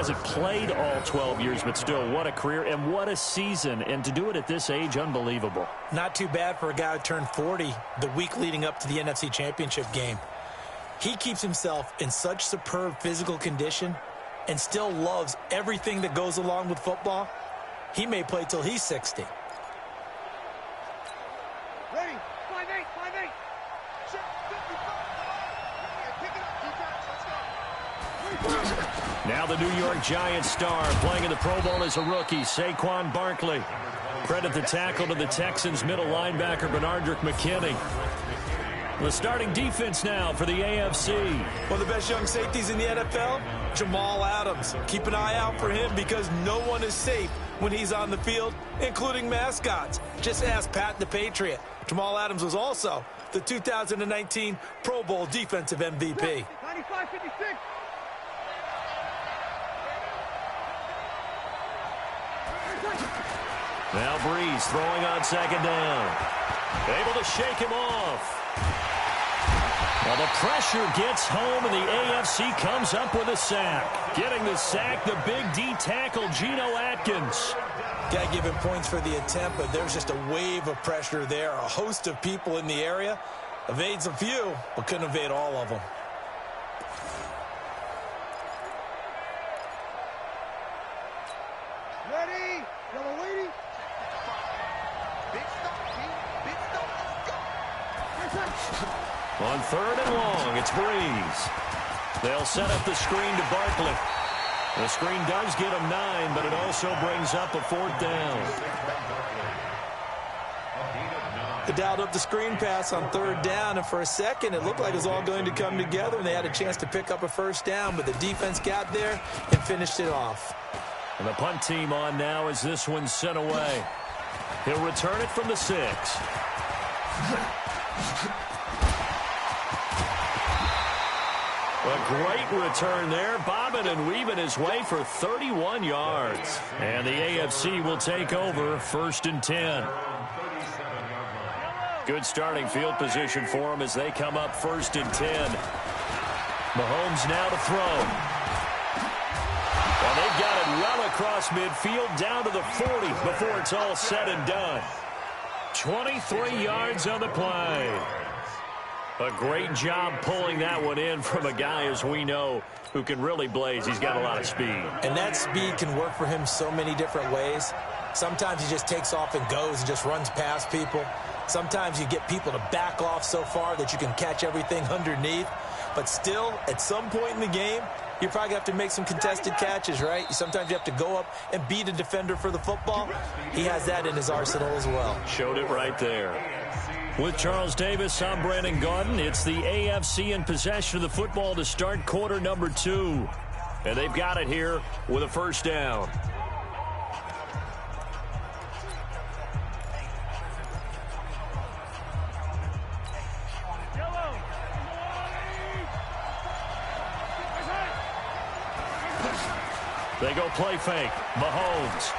hasn't played all 12 years, but still, what a career and what a season. And to do it at this age, unbelievable. Not too bad for a guy who turned 40 the week leading up to the NFC Championship game. He keeps himself in such superb physical condition and still loves everything that goes along with football. He may play till he's 60. Ready, 5-8, 5-8. Check, 55. Pick it up, defense, let's go. Now the New York Giants star playing in the Pro Bowl as a rookie, Saquon Barkley. Credit the tackle to the Texans middle linebacker, Benardrick McKinney. The starting defense now for the AFC. One of the best young safeties in the NFL, Jamal Adams. Keep an eye out for him because no one is safe when he's on the field, including mascots. Just ask Pat the Patriot. Jamal Adams was also the 2019 Pro Bowl Defensive MVP. 95-56. Now Breeze throwing on second down. Able to shake him off. Well, the pressure gets home, and the AFC comes up with a sack. Getting the sack, the big D tackle, Geno Atkins. Got to give him points for the attempt, but there's just a wave of pressure there. A host of people in the area. Evades a few, but couldn't evade all of them. Ready, yellow lady. Big stop, team. Big stop, let's go. On third and long, it's Breeze. They'll set up the screen to Barkley. The screen does get him 9, but it also brings up a 4th down. They dialed up the screen pass on third down, and for a second, it looked like it was all going to come together, and they had a chance to pick up a first down, but the defense got there and finished it off. And the punt team on now as this one's sent away. He'll return it from the 6. A great return there, bobbing and weaving his way for 31 yards. And the AFC will take over 1st and 10. Good starting field position for them as they come up 1st and 10. Mahomes now to throw. And they've got it well across midfield down to the 40 before it's all said and done. 23 yards on the play. A great job pulling that one in from a guy, as we know, who can really blaze. He's got a lot of speed. And that speed can work for him so many different ways. Sometimes he just takes off and goes and just runs past people. Sometimes you get people to back off so far that you can catch everything underneath. But still, at some point in the game, you probably have to make some contested catches, right? Sometimes you have to go up and beat a defender for the football. He has that in his arsenal as well. Showed it right there. With Charles Davis, I'm Brandon Gaudin. It's the AFC in possession of the football to start quarter number 2. And they've got it here with a first down. They go play fake. Mahomes.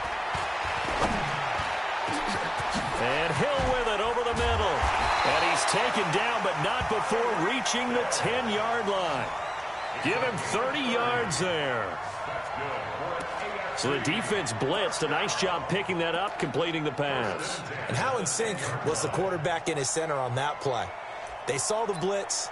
And Hill with it over the middle. And he's taken down, but not before reaching the 10-yard line. Give him 30 yards there. So the defense blitzed. A nice job picking that up, completing the pass. And how in sync was the quarterback in his center on that play? They saw the blitz,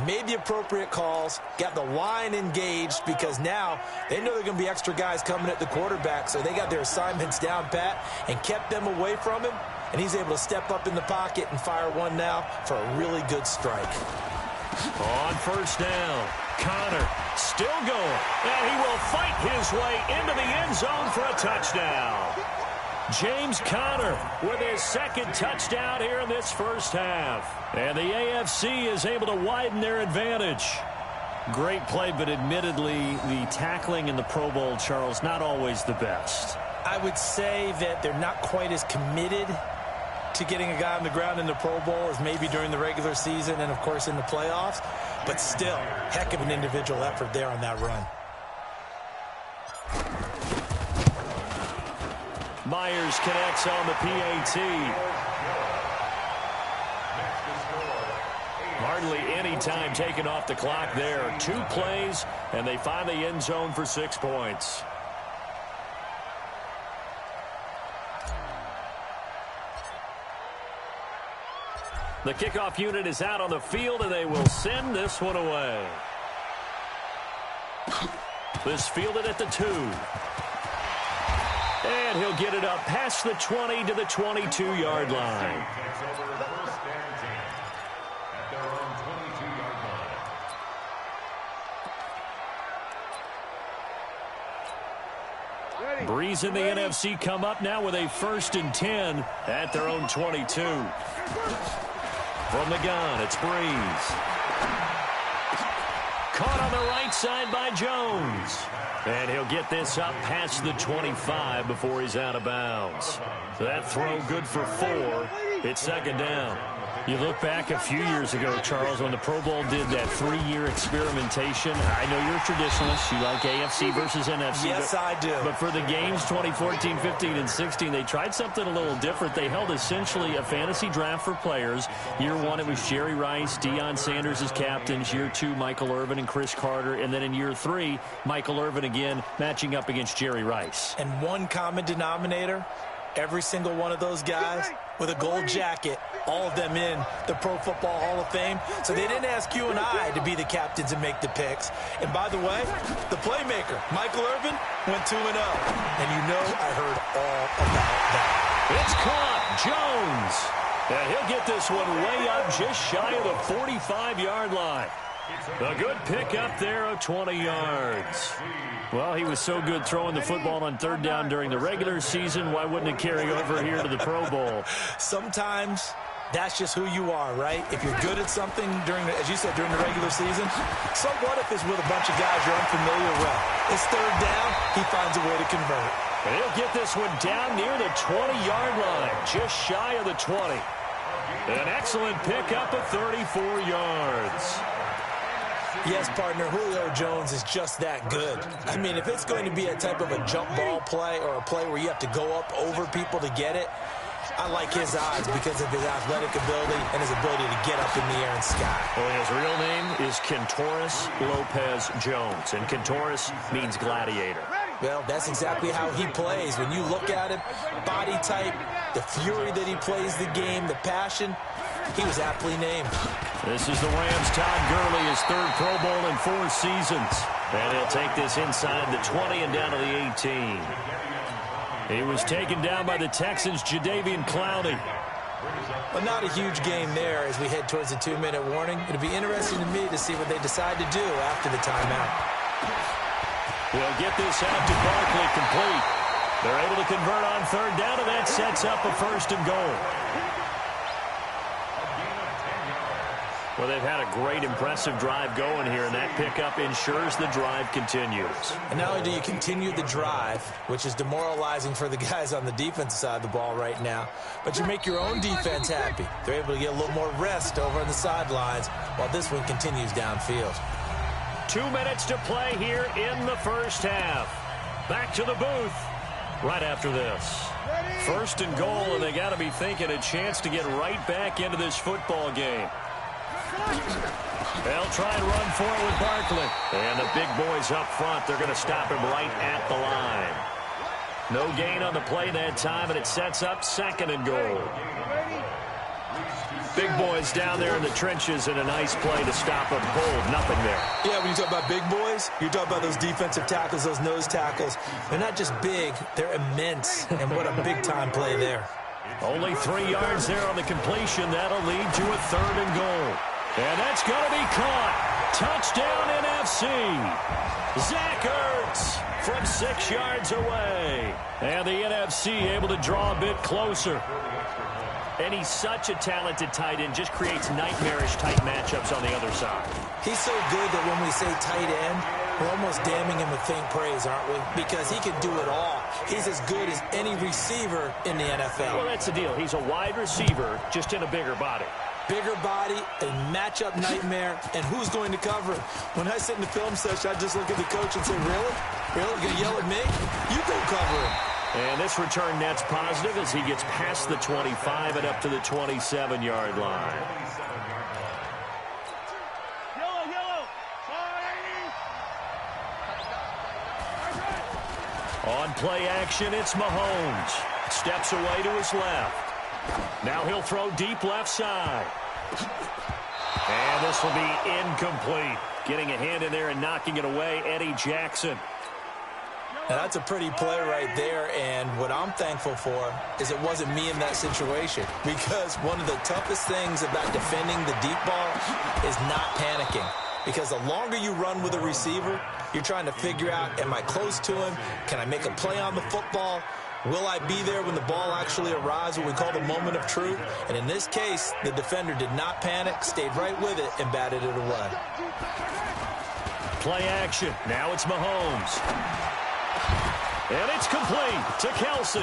made the appropriate calls, got the line engaged because now they know there are going to be extra guys coming at the quarterback, so they got their assignments down pat and kept them away from him, and he's able to step up in the pocket and fire one now for a really good strike. On first down, Connor still going, and he will fight his way into the end zone for a touchdown. James Conner with his second touchdown here in this first half. And the AFC is able to widen their advantage. Great play, but admittedly, the tackling in the Pro Bowl, Charles, not always the best. I would say that they're not quite as committed to getting a guy on the ground in the Pro Bowl as maybe during the regular season and, of course, in the playoffs. But still, heck of an individual effort there on that run. Myers connects on the PAT. hardly any time taken off the clock there. 2 plays, and they find the end zone for 6 points. The kickoff unit is out on the field, and they will send this one away. This fielded at the 2. And he'll get it up past the 20 to the 22-yard line. Breeze and the NFC come up now with a 1st and 10 at their own 22. From the gun, it's Breeze. Caught on the right side by Jones. And he'll get this up past the 25 before he's out of bounds. So that throw good for 4. It's 2nd down. You look back a few years ago, Charles, when the Pro Bowl did that 3-year experimentation. I know you're a traditionalist. You like AFC versus NFC. Yes, I do. But for the games 2014, 15, and 16, they tried something a little different. They held essentially a fantasy draft for players. Year 1, it was Jerry Rice, Deion Sanders as captains. Year 2, Michael Irvin and Chris Carter. And then in year 3, Michael Irvin again matching up against Jerry Rice. And one common denominator, every single one of those guys with a gold jacket, all of them in the Pro Football Hall of Fame. So they didn't ask you and I to be the captains and make the picks. And by the way, the playmaker, Michael Irvin, went 2-0. And you know I heard all about that. It's caught. Jones. And he'll get this one way up just shy of the 45-yard line. A good pick up there of 20 yards. Well, he was so good throwing the football on 3rd down during the regular season. Why wouldn't it carry over here to the Pro Bowl? Sometimes that's just who you are, right? If you're good at something during, as you said, during the regular season, so what if it's with a bunch of guys you're unfamiliar with? It's 3rd down. He finds a way to convert. And he'll get this one down near the 20-yard line, just shy of the 20. An excellent pickup of 34 yards. Yes, partner, Julio Jones is just that good. I mean, if it's going to be a type of a jump ball play or a play where you have to go up over people to get it, I like his odds because of his athletic ability and his ability to get up in the air and sky. Well, his real name is Kentoris Lopez Jones, and Kentoris means gladiator. Well, that's exactly how he plays. When you look at him, body type, the fury that he plays the game, the passion, he was aptly named. This is the Rams' Todd Gurley, his 3rd Pro Bowl in 4 seasons. And he'll take this inside the 20 and down to the 18. He was taken down by the Texans' Jadeveon Clowney. Well, not a huge game there as we head towards the 2-minute warning. It'll be interesting to me to see what they decide to do after the timeout. They'll get this out to Barkley complete. They're able to convert on 3rd down, and that sets up a 1st and goal. Well, they've had a great, impressive drive going here, and that pickup ensures the drive continues. And not only do you continue the drive, which is demoralizing for the guys on the defensive side of the ball right now, but you make your own defense happy. They're able to get a little more rest over on the sidelines while this one continues downfield. 2 minutes to play here in the 1st half. Back to the booth right after this. 1st and goal, and they got to be thinking a chance to get right back into this football game. They'll try and run for it with Barkley. And the big boys up front, they're going to stop him right at the line. No gain on the play that time, and it sets up 2nd and goal. Big boys down there in the trenches, and a nice play to stop them cold. Nothing there. Yeah, when you talk about big boys, you talk about those defensive tackles, those nose tackles. They're not just big, they're immense. And what a big-time play there. Only 3 yards there on the completion. That'll lead to a 3rd and goal. And that's going to be caught. Touchdown NFC. Zach Ertz from 6 yards away. And the NFC able to draw a bit closer. And he's such a talented tight end, just creates nightmarish-type matchups on the other side. He's so good that when we say tight end, we're almost damning him with faint praise, aren't we? Because he can do it all. He's as good as any receiver in the NFL. Well, that's the deal. He's a wide receiver, just in a bigger body. Bigger body, a matchup nightmare, and who's going to cover him? When I sit in the film session, I just look at the coach and say, really? Really? You're going to yell at me? You go cover him. And this return net's positive as he gets past the 25 and up to the 27-yard line. On play action, it's Mahomes. Steps away to his left. Now he'll throw deep left side. And this will be incomplete. Getting a hand in there and knocking it away, Eddie Jackson. Now that's a pretty play right there, and what I'm thankful for is it wasn't me in that situation, because one of the toughest things about defending the deep ball is not panicking, because the longer you run with a receiver, you're trying to figure out, am I close to him? Can I make a play on the football? Will I be there when the ball actually arrives, what we call the moment of truth? And in this case, the defender did not panic, stayed right with it, and batted it away. Play action. Now it's Mahomes. And it's complete to Kelsey.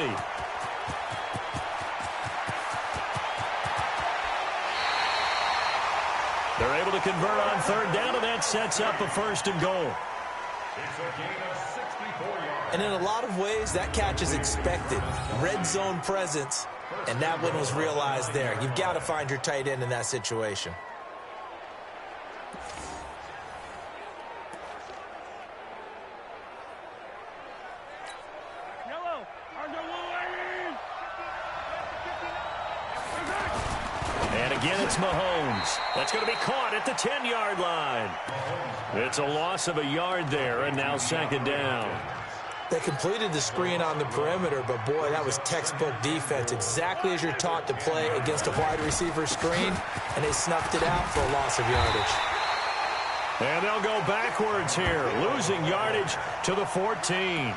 They're able to convert on third down, and that sets up a 1st and goal. And in a lot of ways, that catch is expected. Red zone presence, and that one was realized there. You've got to find your tight end in that situation. And again, it's Mahomes. That's going to be caught at the 10-yard line. It's a loss of a yard there, and now 2nd down. They completed the screen on the perimeter, but boy, that was textbook defense. Exactly as you're taught to play against a wide receiver screen, and they snuffed it out for a loss of yardage. And they'll go backwards here, losing yardage to the 14.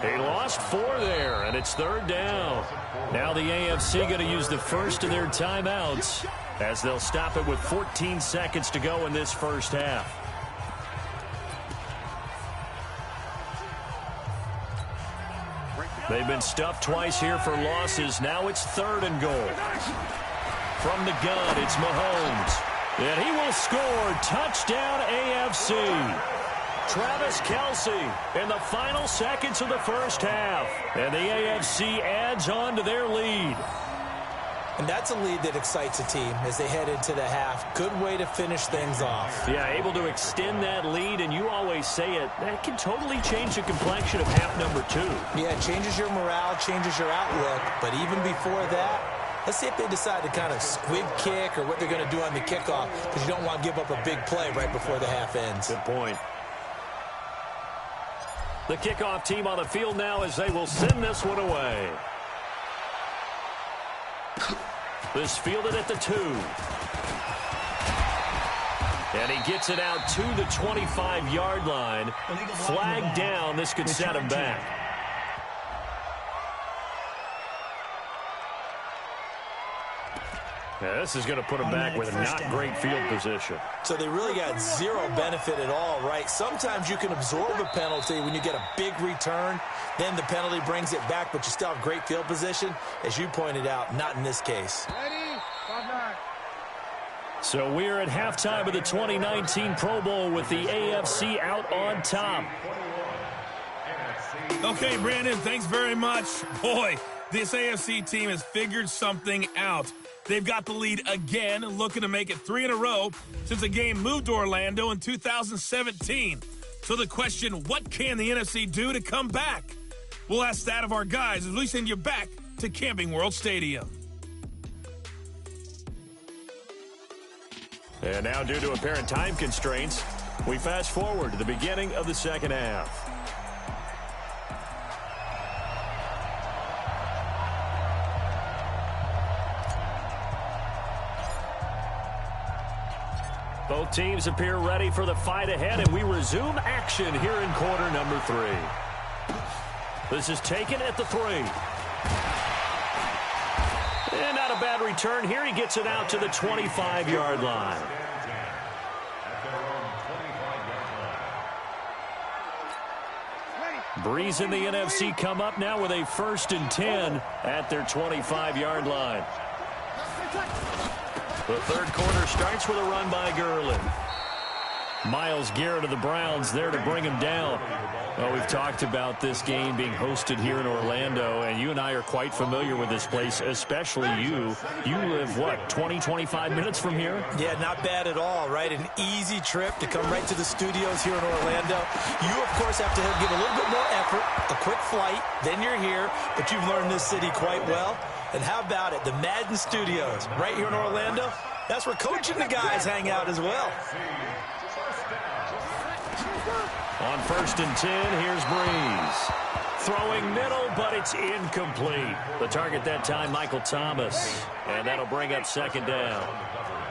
They lost 4 there, and it's 3rd down. Now the AFC going to use the first of their timeouts as they'll stop it with 14 seconds to go in this first half. They've been stuffed twice here for losses. Now it's 3rd and goal. From the gun, it's Mahomes. And he will score. Touchdown, AFC. Travis Kelce in the final seconds of the first half. And the AFC adds on to their lead. And that's a lead that excites a team as they head into the half. Good way to finish things off. Yeah, able to extend that lead, and you always say it, that can totally change the complexion of half number 2. Yeah, it changes your morale, changes your outlook. But even before that, let's see if they decide to kind of squib kick or what they're going to do on the kickoff, because you don't want to give up a big play right before the half ends. Good point. The kickoff team on the field now as they will send this one away. This fielded at the 2. And he gets it out to the 25-yard line. Flag down. This could set him back. Yeah, this is going to put him back with a not great field position. So they really got zero benefit at all, right? Sometimes you can absorb a penalty when you get a big return. Then the penalty brings it back, but you still have great field position. As you pointed out, not in this case. So we're at halftime of the 2019 Pro Bowl with the AFC out on top. Okay, Brandon, thanks very much. Boy, this AFC team has figured something out. They've got the lead again, looking to make it 3 in a row since the game moved to Orlando in 2017. So the question, what can the NFC do to come back? We'll ask that of our guys as we send you back to Camping World Stadium. And now, due to apparent time constraints, we fast forward to the beginning of the second half. Both teams appear ready for the fight ahead, and we resume action here in quarter number 3. This is taken at the 3. And not a bad return here. He gets it out to the 25-yard line. Breeze and the NFC come up now with a 1st and 10 at their 25-yard line. The third quarter starts with a run by Gurley. Myles Garrett of the Browns there to bring him down. Well, we've talked about this game being hosted here in Orlando, and you and I are quite familiar with this place, especially you. You live, what, 20, 25 minutes from here? Yeah, not bad at all, right? An easy trip to come right to the studios here in Orlando. You, of course, have to give a little bit more effort effort, a quick flight, then you're here, but you've learned this city quite well. And how about it, the Madden Studios right here in Orlando? That's where Coach and the guys hang out as well. On 1st and 10, here's Breeze. Throwing middle, but it's incomplete. The target that time, Michael Thomas. And that'll bring up 2nd down.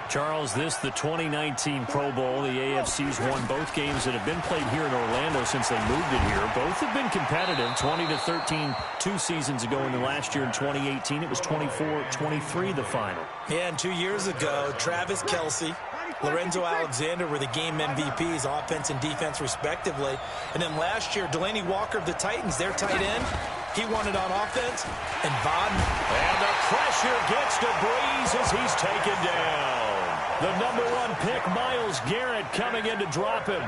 Charles, this the 2019 Pro Bowl. The AFC's won both games that have been played here in Orlando since they moved it here. Both have been competitive, 20-13 2 seasons ago, and then last year in 2018 it was 24-23 the final. Yeah, and 2 years ago, Travis Kelce, Lorenzo Alexander were the game MVPs, offense and defense respectively. And then last year, Delaney Walker of the Titans, their tight end, he won it on offense. And Von. And the pressure gets to Breeze as he's taken down. The #1 pick, Myles Garrett, coming in to drop him.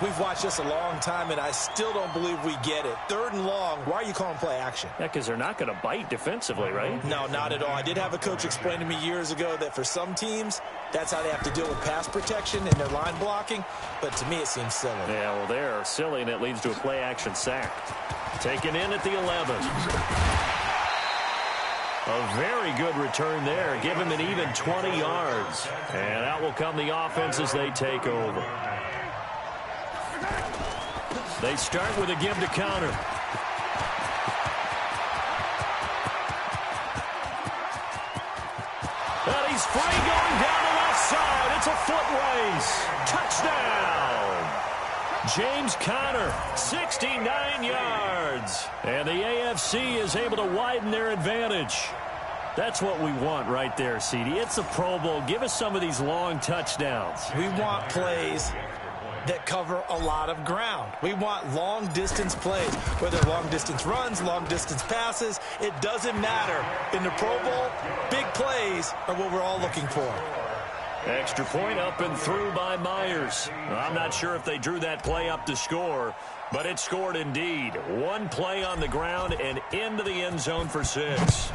We've watched this a long time, and I still don't believe we get it. 3rd and long, why are you calling play action? Yeah, because they're not going to bite defensively, right? No, not at all. I did have a coach explain to me years ago that for some teams, that's how they have to deal with pass protection and their line blocking. But to me, it seems silly. Yeah, well, they're silly, and it leads to a play-action sack. Taken in at the 11. A very good return there. Give him an even 20 yards. And out will come the offense as they take over. They start with a give to counter. And he's free going down the left side. It's a foot race. Touchdown. James Conner, 69 yards. And the AFC is able to widen their advantage. That's what we want right there, CD. It's a Pro Bowl. Give us some of these long touchdowns. We want plays that cover a lot of ground. We want long-distance plays, whether long-distance runs, long-distance passes. It doesn't matter. In the Pro Bowl, big plays are what we're all looking for. Extra point up and through by Myers. I'm not sure if they drew that play up to score, but it scored indeed. One play on the ground and into the end zone for 6.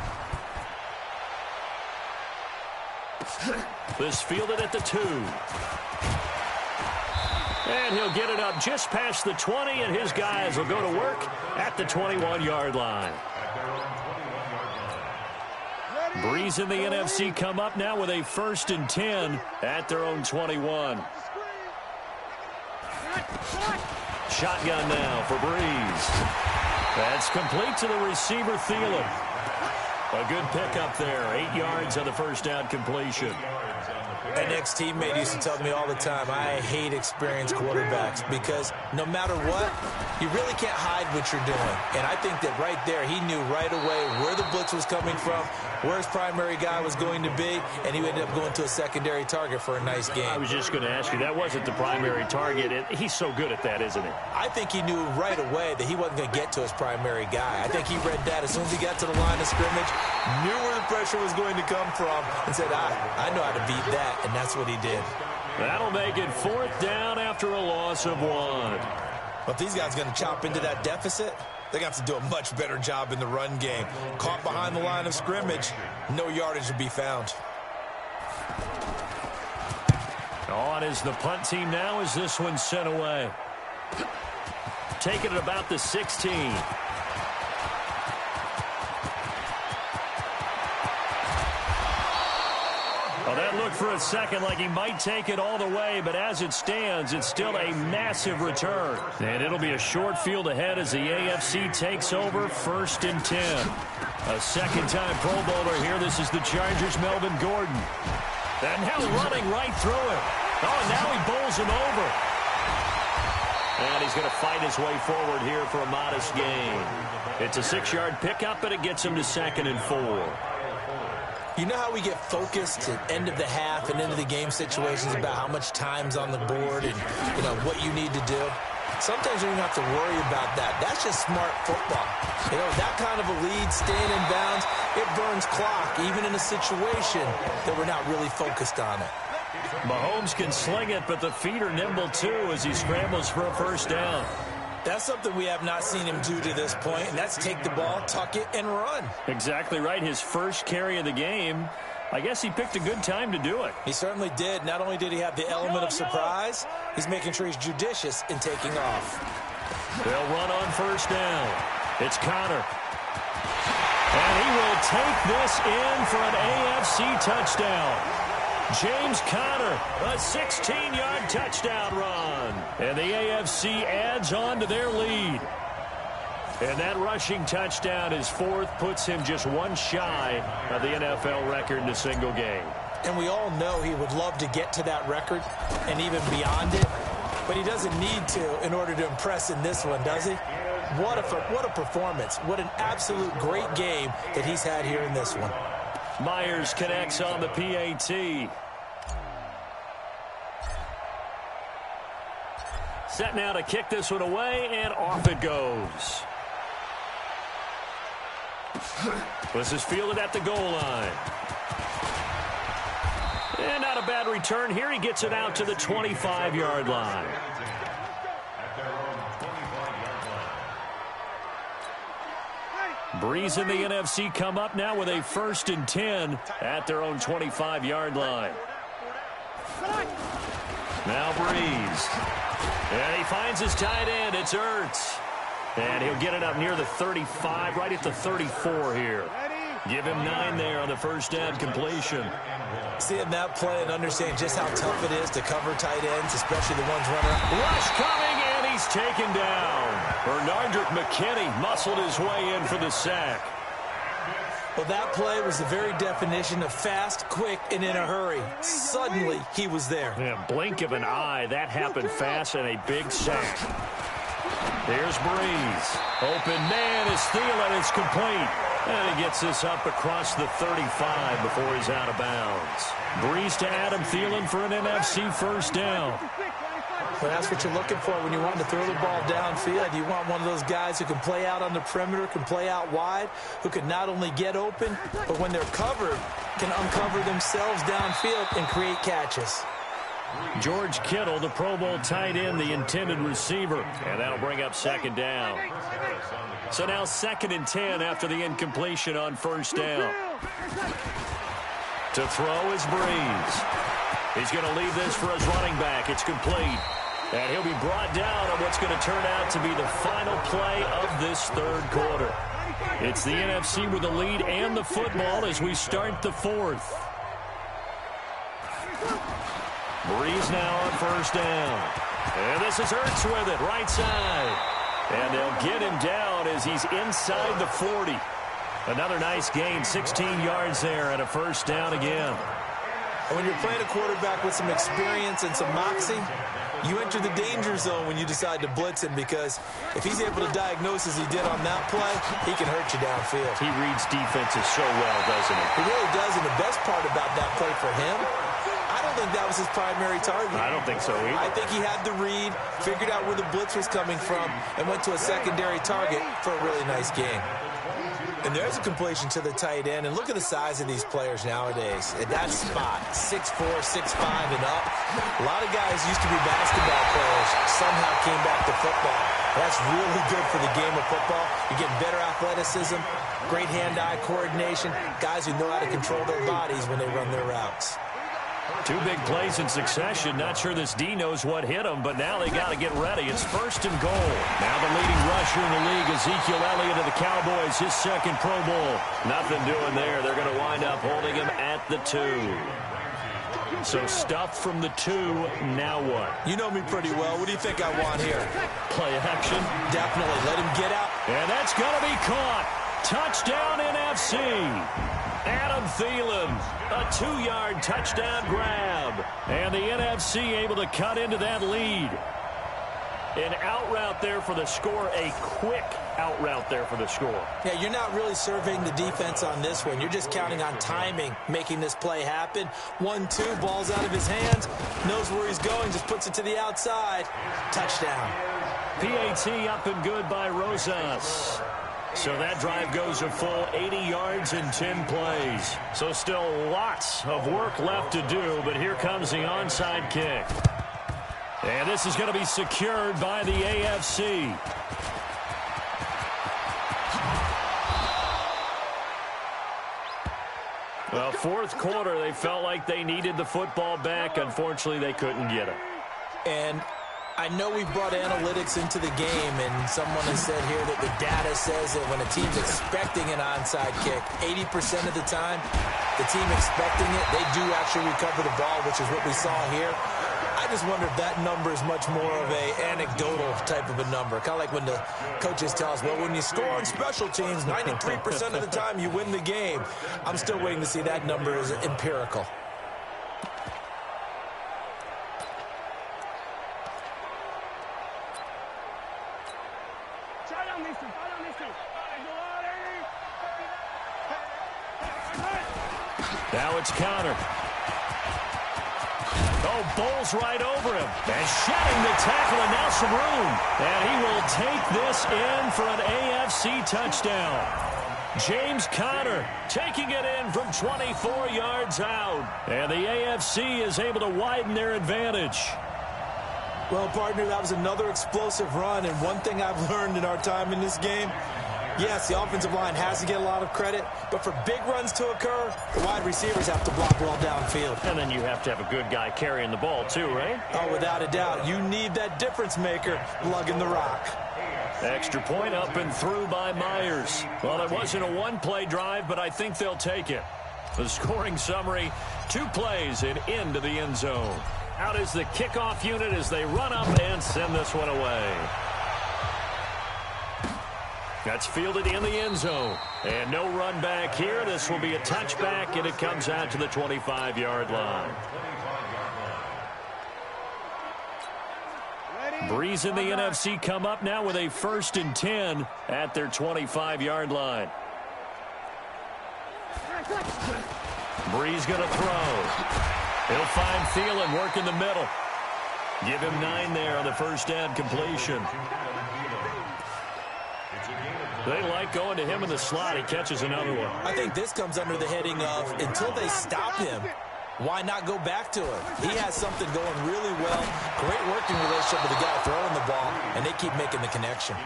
This fielded at the 2. And he'll get it up just past the 20, and his guys will go to work at the 21-yard line. Breeze and the NFC come up now with a 1st and 10 at their own 21. Shotgun now for Breeze. That's complete to the receiver, Thielen. A good pickup there. 8 yards on the first down completion. An ex-teammate used to tell me all the time, I hate experienced quarterbacks because no matter what, you really can't hide what you're doing. And I think that right there, he knew right away where the blitz was coming from, where his primary guy was going to be, and he ended up going to a secondary target for a nice game. I was just going to ask you, that wasn't the primary target. He's so good at that, isn't he? I think he knew right away that he wasn't going to get to his primary guy. I think he read that as soon as he got to the line of scrimmage, knew where the pressure was going to come from, and said, I know how to beat that. And that's what he did. That'll make it 4th down after a loss of 1. But if these guys are going to chop into that deficit, they got to do a much better job in the run game. Caught behind the line of scrimmage, no yardage to be found. On is the punt team now as this one's sent away. Taking it about the 16. Well, that looked for a second like he might take it all the way, but as it stands, it's still a massive return. And it'll be a short field ahead as the AFC takes over 1st and 10. A second-time Pro Bowler here. This is the Chargers' Melvin Gordon. And now running right through him. Oh, and now he bowls him over. And he's going to fight his way forward here for a modest gain. It's a 6-yard pickup, but it gets him to 2nd and 4. You know how we get focused at end of the half and into the game situations about how much time's on the board and, you know, what you need to do? Sometimes you don't have to worry about that. That's just smart football. You know, that kind of a lead, staying in bounds, it burns clock, even in a situation that we're not really focused on it. Mahomes can sling it, but the feet are nimble, too, as he scrambles for a 1st down. That's something we have not seen him do to this point, and that's take the ball, tuck it, and run. Exactly right. His first carry of the game. I guess he picked a good time to do it. He certainly did. Not only did he have the element of surprise, he's making sure he's judicious in taking off. They'll run on first down. It's Connor. And he will take this in for an AFC touchdown. James Conner, a 16-yard touchdown run. And the AFC adds on to their lead. And that rushing touchdown, his fourth, puts him just one shy of the NFL record in a single game. And we all know he would love to get to that record and even beyond it. But he doesn't need to in order to impress in this one, does he? What a performance. What an absolute great game that he's had here in this one. Myers connects on the PAT. Set now to kick this one away, and off it goes. This is fielded at the goal line. And not a bad return here. He gets it out to the 25-yard line. Breeze and the NFC come up now with a 1st and 10 at their own 25-yard line. Now Breeze. And he finds his tight end. It's Ertz. And he'll get it up near the 35, right at the 34 here. Give him 9 there on the first down completion. Seeing that play and understand just how tough it is to cover tight ends, especially the ones running up. Rush coming, and he's taken down. Bernardrick McKinney muscled his way in for the sack. Well, that play was the very definition of fast, quick, and in a hurry. Suddenly, he was there. Yeah, blink of an eye, that happened fast, and a big sack. Here's Breeze. Open man is Thielen. It's complete. And he gets this up across the 35 before he's out of bounds. Breeze to Adam Thielen for an NFC first down. Well, that's what you're looking for when you want to throw the ball downfield. You want one of those guys who can play out on the perimeter, can play out wide, who can not only get open, but when they're covered, can uncover themselves downfield and create catches. George Kittle, the Pro Bowl tight end, the intended receiver. And that'll bring up second down. So now 2nd and 10 after the incompletion on first down. To throw is Breeze. He's going to leave this for his running back. It's complete. And he'll be brought down on what's going to turn out to be the final play of this third quarter. It's the NFC with the lead and the football as we start the fourth. Breeze now on first down. And this is Ertz with it, right side. And they'll get him down as he's inside the 40. Another nice gain, 16 yards there and a first down again. And when you're playing a quarterback with some experience and some moxie, you enter the danger zone when you decide to blitz him, because if he's able to diagnose as he did on that play, he can hurt you downfield. He reads defenses so well, doesn't he? He really does, and the best part about that play for him, I don't think that was his primary target. I don't think so either. I think he had the read, figured out where the blitz was coming from, and went to a secondary target for a really nice game. And there's a completion to the tight end. And look at the size of these players nowadays. At that spot, 6'4", 6'5", and up. A lot of guys used to be basketball players, somehow came back to football. That's really good for the game of football. You're getting better athleticism, great hand-eye coordination, guys who know how to control their bodies when they run their routes. 2 big plays in succession. Not sure this D knows what hit him, but now they got to get ready. It's 1st and goal. Now the leading rusher in the league, Ezekiel Elliott of the Cowboys, his 2nd Pro Bowl. Nothing doing there. They're going to wind up holding him at the 2. So stuff from the 2. Now what? You know me pretty well. What do you think I want here? Play action? Definitely. Let him get out. And that's going to be caught. Touchdown NFC. Adam Thielen, a 2-yard touchdown grab. And the NFC able to cut into that lead. An out route there for the score, a quick out route there for the score. Yeah, you're not really surveying the defense on this one. You're just counting on timing, making this play happen. 1-2, ball's out of his hands, knows where he's going, just puts it to the outside. Touchdown. PAT up and good by Rosas. So that drive goes a full 80 yards in 10 plays. So still lots of work left to do, but here comes the onside kick. And this is going to be secured by the AFC. Well, fourth quarter, they felt like they needed the football back. Unfortunately, they couldn't get it. And I know we've brought analytics into the game, and someone has said here that the data says that when a team's expecting an onside kick, 80% of the time, the team expecting it, they do actually recover the ball, which is what we saw here. I just wonder if that number is much more of a anecdotal type of a number. Kind of like when the coaches tell us, well, when you score on special teams, 93% of the time you win the game. I'm still waiting to see that number is empirical. Now it's Connor. Oh, bowls right over him. And shedding the tackle, and now some room. And he will take this in for an AFC touchdown. James Conner taking it in from 24 yards out. And the AFC is able to widen their advantage. Well, partner, that was another explosive run. And one thing I've learned in our time in this game, yes, the offensive line has to get a lot of credit, but for big runs to occur, the wide receivers have to block well downfield. And then you have to have a good guy carrying the ball too, right? Oh, without a doubt. You need that difference maker lugging the rock. Extra point up and through by Myers. Well, it wasn't a one-play drive, but I think they'll take it. The scoring summary, 2 plays and into the end zone. Out is the kickoff unit as they run up and send this one away. That's fielded in the end zone. And no run back here. This will be a touchback, and it comes out to the 25-yard line. Breeze and the NFC come up now with a 1st and 10 at their 25-yard line. Breeze going to throw. He'll find Thielen work in the middle. Give him 9 there on the first down completion. They like going to him in the slot. He catches another one. I think this comes under the heading of until they stop him, why not go back to him? He has something going really well. Great working relationship with the guy throwing the ball, and they keep making the connection.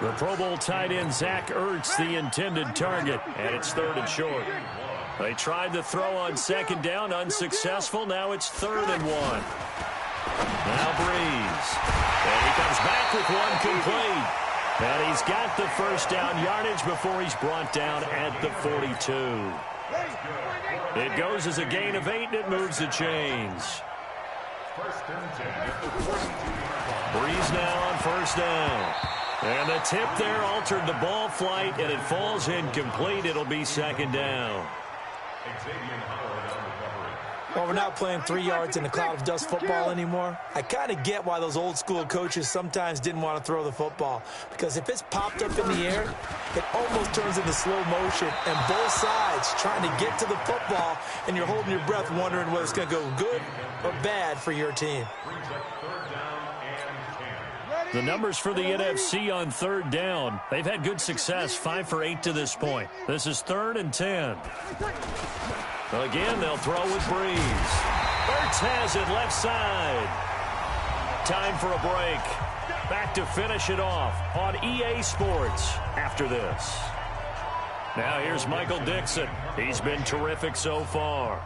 The Pro Bowl tight end Zach Ertz, the intended target, and it's 3rd and short. They tried to throw on 2nd down, unsuccessful. Now it's 3rd and 1. Now Breeze. And he comes back with one complete. And he's got the first down yardage before he's brought down at the 42. It goes as a gain of 8, and it moves the chains. Breeze now on 1st down. And the tip there altered the ball flight, and it falls incomplete. It'll be 2nd down. Well, we're not playing 3 yards in a cloud of dust football anymore. I kind of get why those old school coaches sometimes didn't want to throw the football, because if it's popped up in the air, it almost turns into slow motion, and both sides trying to get to the football, and you're holding your breath wondering whether it's going to go good or bad for your team. The numbers for the NFC on 3rd down. They've had good success, 5 for 8 to this point. This is 3rd and 10. Again, they'll throw with Breeze. Ertz has it left side. Time for a break. Back to finish it off on EA Sports after this. Now here's Michael Dixon. He's been terrific so far.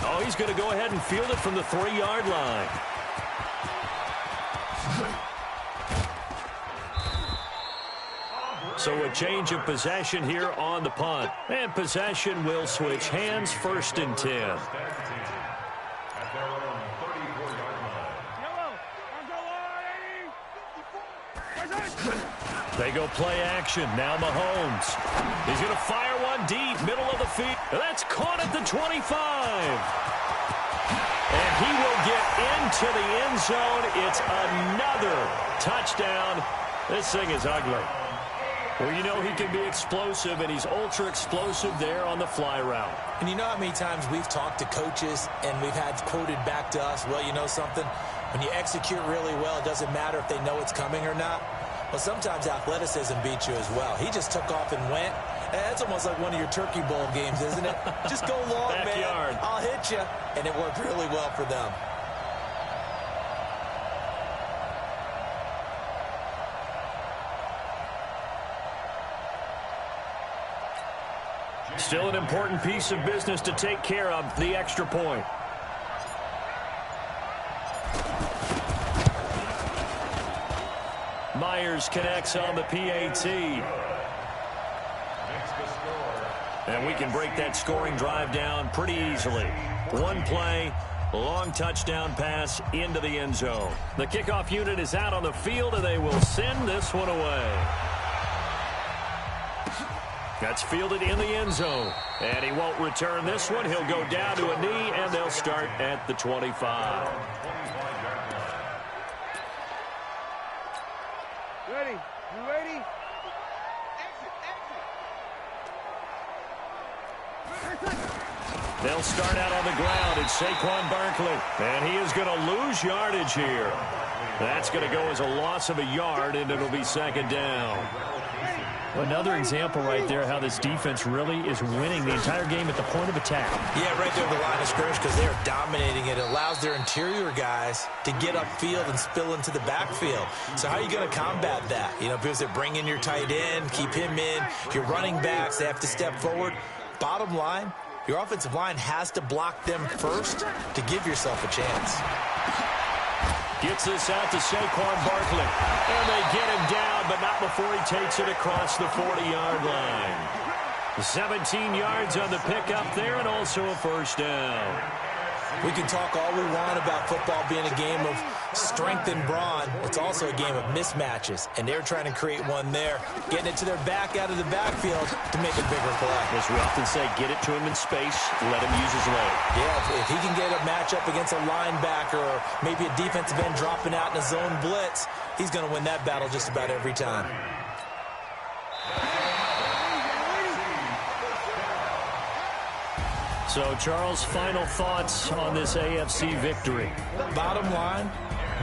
Oh, he's going to go ahead and field it from the 3-yard line. So a change of possession here on the punt. And possession will switch hands, 1st and 10. They go play action. Now Mahomes. He's going to fire one deep, middle of the field. That's caught at the 25. And he will get into the end zone. It's another touchdown. This thing is ugly. Well, you know he can be explosive, and he's ultra-explosive there on the fly route. And you know how many times we've talked to coaches and we've had quoted back to us, well, you know something? When you execute really well, it doesn't matter if they know it's coming or not. Well, sometimes athleticism beats you as well. He just took off and went. That's almost like one of your Turkey Bowl games, isn't it? Just go long, Backyard. man. I'll hit you. And it worked really well for them. Still an important piece of business to take care of, the extra point. Myers connects on the PAT. And we can break that scoring drive down pretty easily. One play, long touchdown pass into the end zone. The kickoff unit is out on the field, and they will send this one away. That's fielded in the end zone. And he won't return this one. He'll go down to a knee, and they'll start at the 25. Ready? You ready? They'll start out on the ground. It's Saquon Barkley. And he is going to lose yardage here. That's going to go as a loss of a yard, and it'll be second down. Another example right there how this defense really is winning the entire game at the point of attack. Yeah, right there at the line of scrimmage because they're dominating it. It allows their interior guys to get upfield and spill into the backfield. So how are you going to combat that? You know, because they bring in your tight end, keep him in. Your running backs, they have to step forward. Bottom line, your offensive line has to block them first to give yourself a chance. Gets this out to Saquon Barkley. And they get him down, but not before he takes it across the 40-yard line. 17 yards on the pickup there, and also a first down. We can talk all we want about football being a game of strength and brawn. It's also a game of mismatches, and they're trying to create one there, getting it to their back out of the backfield to make a bigger play. As we often say, get it to him in space, let him use his leg. Yeah, if he can get a matchup against a linebacker or maybe a defensive end dropping out in a zone blitz, he's going to win that battle just about every time. So, Charles, final thoughts on this AFC victory? Bottom line,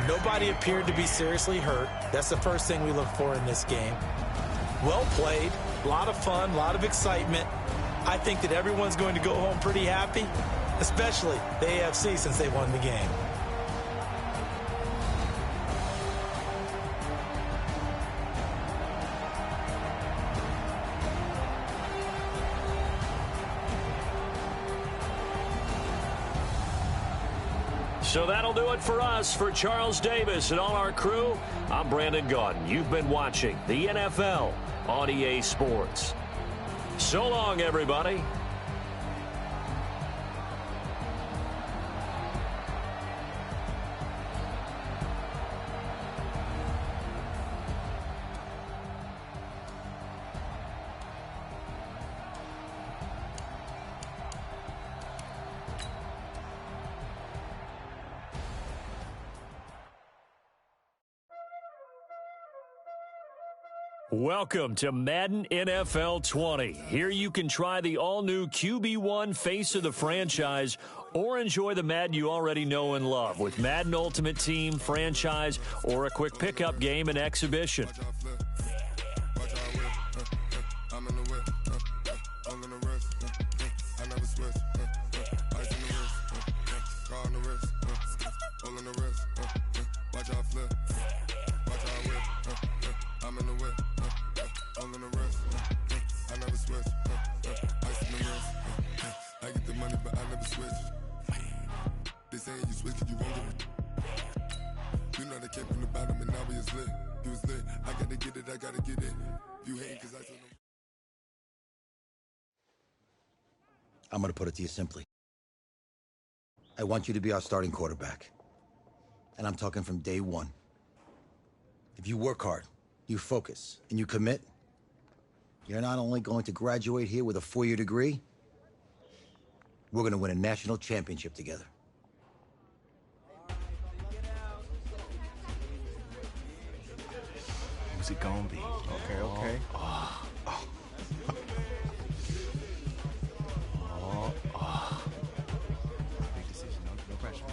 nobody appeared to be seriously hurt. That's the first thing we look for in this game. Well played, a lot of fun, a lot of excitement. I think that everyone's going to go home pretty happy, especially the AFC since they won the game. So that'll do it for us. For Charles Davis and all our crew, I'm Brandon Gaudin. You've been watching the NFL on EA Sports. So long, everybody. Welcome to Madden NFL 20. Here you can try the all-new QB1 face of the franchise or enjoy the Madden you already know and love with Madden Ultimate Team, franchise, or a quick pickup game and exhibition. I'm going to put it to you simply. I want you to be our starting quarterback. And I'm talking from day one. If you work hard, you focus, and you commit, you're not only going to graduate here with a 4-year degree, we're going to win a national championship together. Who's it gonna be? Okay. Big decision, no pressure.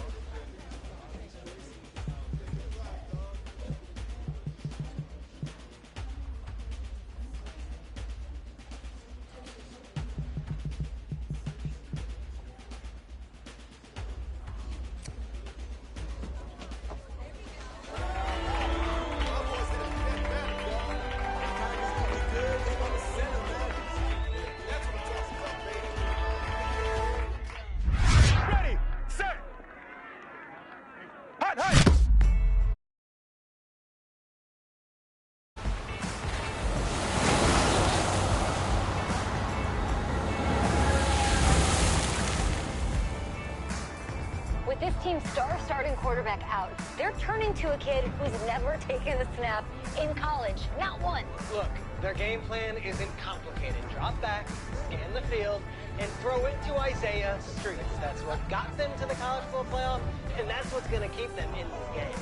With this team's star starting quarterback out, they're turning to a kid who's never taken a snap in college. Not one. Look, their game plan isn't complicated. Drop back, scan the field, and throw it to Isaiah Streets. That's what got them to the college football playoff, and that's what's going to keep them in this game.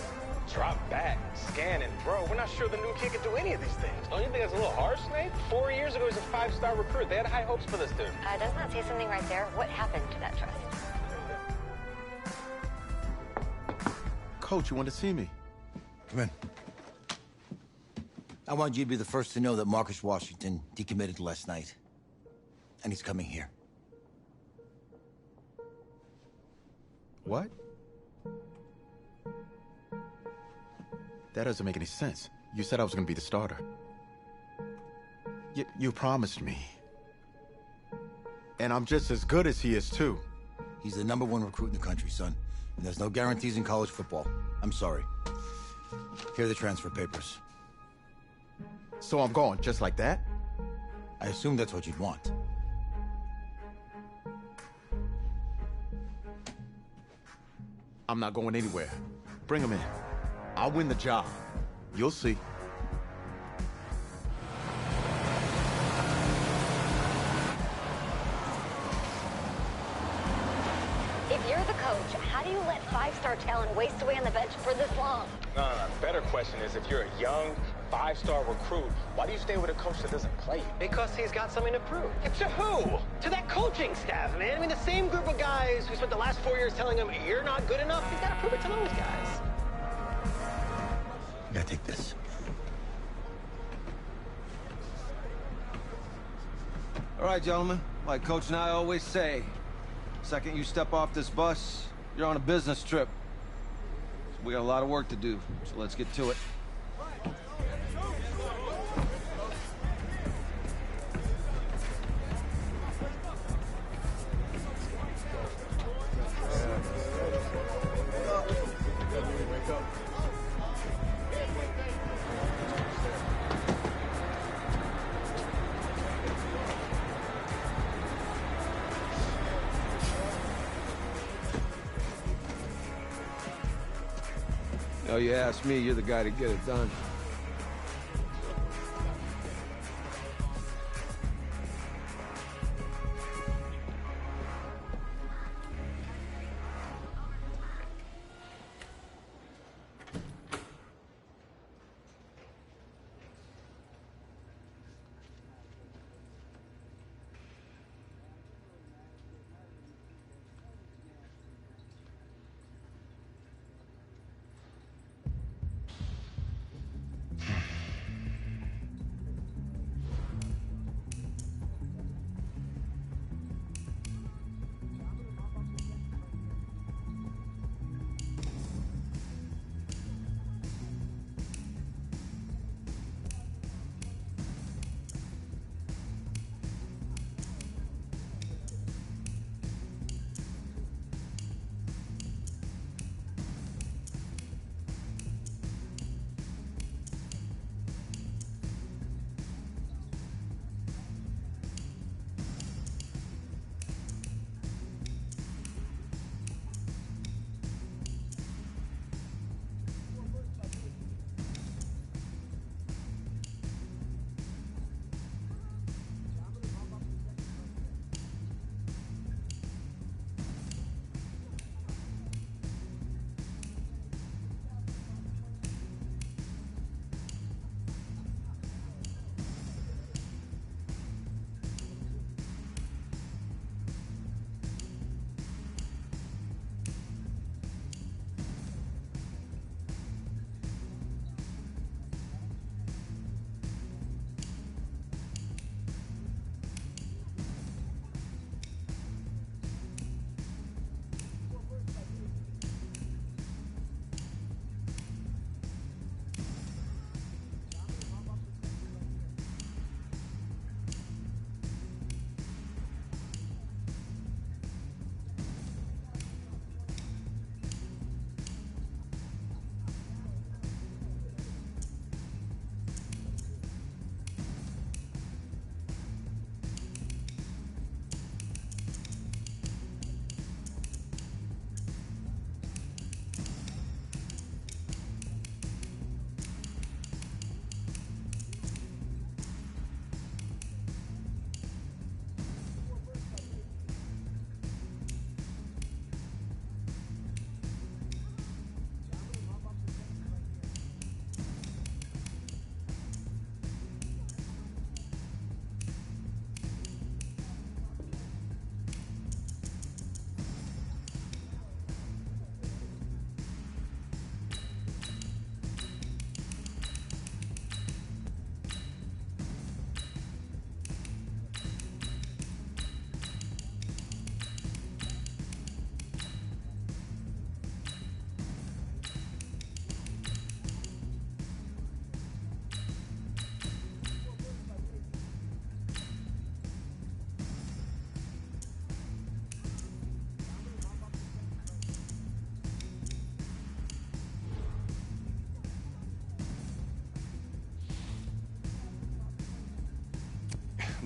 Drop back, scan, and throw. We're not sure the new kid can do any of these things. Don't you think that's a little harsh, Nate? 4 years ago, he was a 5-star recruit. They had high hopes for this dude. Doesn't that say something right there? What happened to that trust? Coach, you want to see me? Come in. I want you to be the first to know that Marcus Washington decommitted last night. And he's coming here. What? That doesn't make any sense. You said I was going to be the starter. You promised me. And I'm just as good as he is, too. He's the #1 recruit in the country, son. And there's no guarantees in college football. I'm sorry. Here are the transfer papers. So I'm going just like that? I assume that's what you'd want. I'm not going anywhere. Bring him in. I'll win the job. You'll see. If you're the coach, how do you let 5-star talent waste away on the bench for this long? No. Better question is, if you're a young 5-star recruit, why do you stay with a coach that doesn't play you? Because he's got something to prove. To who? To that coaching staff, man. I mean, the same group of guys who spent the last 4 years telling him, you're not good enough. He's got to prove it to those guys. You gotta take this. All right, gentlemen. Like Coach and I always say, second you step off this bus, you're on a business trip. So we got a lot of work to do, so let's get to it. Oh, you ask me, you're the guy to get it done.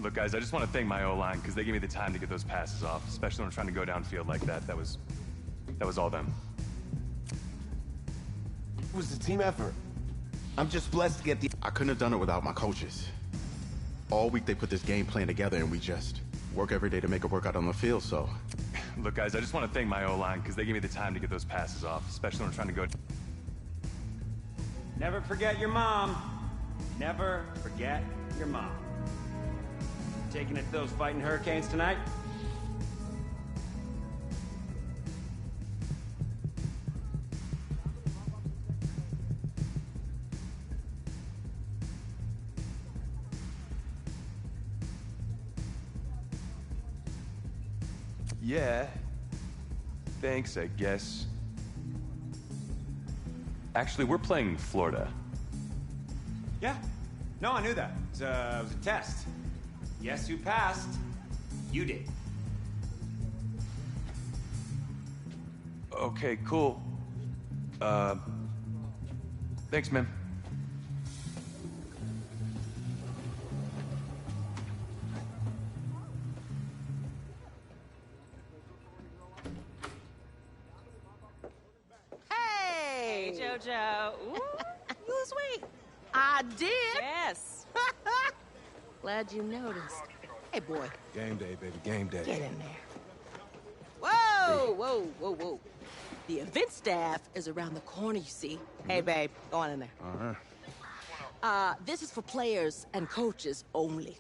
Look, guys, I just want to thank my O-line because they gave me the time to get those passes off, especially when I'm trying to go downfield like that. That was all them. It was a team effort. I'm just blessed to get the... I couldn't have done it without my coaches. All week they put this game plan together and we just work every day to make it work out on the field, so... Look, guys, I just want to thank my O-line because they gave me the time to get those passes off, especially when I'm trying to go... Never forget your mom. Never forget your mom. Taking it to those fighting hurricanes tonight? Yeah. Thanks, I guess. Actually, we're playing Florida. Yeah. No, I knew that. It was a test. Guess who passed? You did. Okay, cool. Thanks, man. Hey, JoJo. Ooh. You lose weight. I did. Yes. Glad you noticed. Hey, boy. Game day, baby, game day. Get in there. Whoa, whoa, whoa, whoa. The event staff is around the corner, you see. Hey, babe, go on in there. This is for players and coaches only,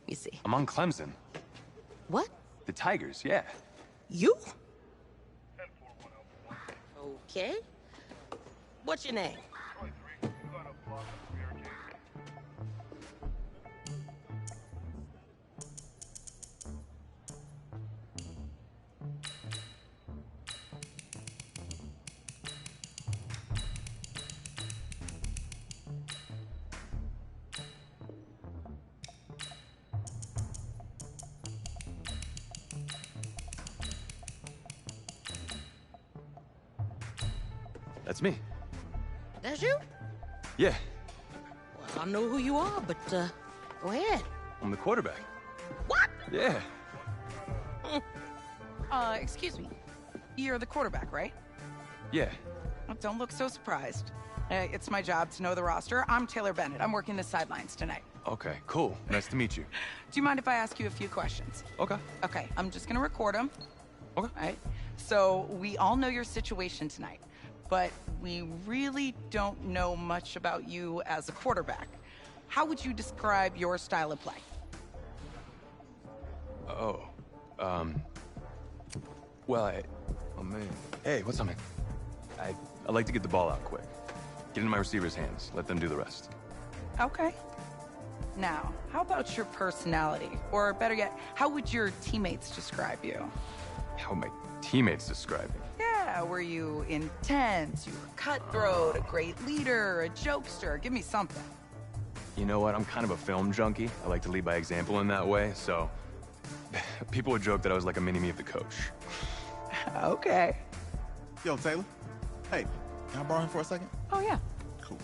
you see. I'm on Clemson. What? The Tigers, yeah. You? Okay. What's your name? That's me. That's you? Yeah, Well, I don't know who you are, but, go ahead. I'm the quarterback. What? Yeah. Excuse me. You're the quarterback, right? Yeah. Well, don't look so surprised. It's my job to know the roster. I'm Taylor Bennett. I'm working the sidelines tonight. Okay, cool. Nice to meet you. Do you mind if I ask you a few questions? Okay. Okay, I'm just gonna record them. Okay. All right. So we all know your situation tonight, but we really don't know much about you as a quarterback. How would you describe your style of play? Oh, well, oh man. Hey, what's up, man? I like to get the ball out quick. Get in my receiver's hands. Let them do the rest. Okay. Now, how about your personality? Or better yet, how would your teammates describe you? How would my teammates describe me? Yeah, were you intense? You were cutthroat, a great leader, a jokester? Give me something. You know what? I'm kind of a film junkie. I like to lead by example in that way, so people would joke that I was like a mini-me of the coach. Okay. Yo, Taylor. Hey, can I borrow him for a second? Oh, yeah. Cool.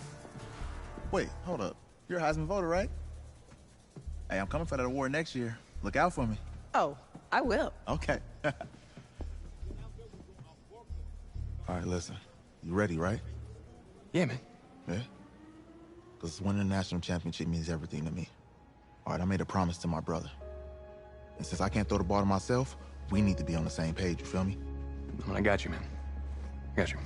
Wait, hold up. You're a Heisman voter, right? Hey, I'm coming for that award next year. Look out for me. Oh, I will. Okay. All right, listen. You ready, right? Yeah, man. Yeah? Because winning the national championship means everything to me. All right, I made a promise to my brother. And since I can't throw the ball to myself, we need to be on the same page, you feel me? I got you, man. I got you.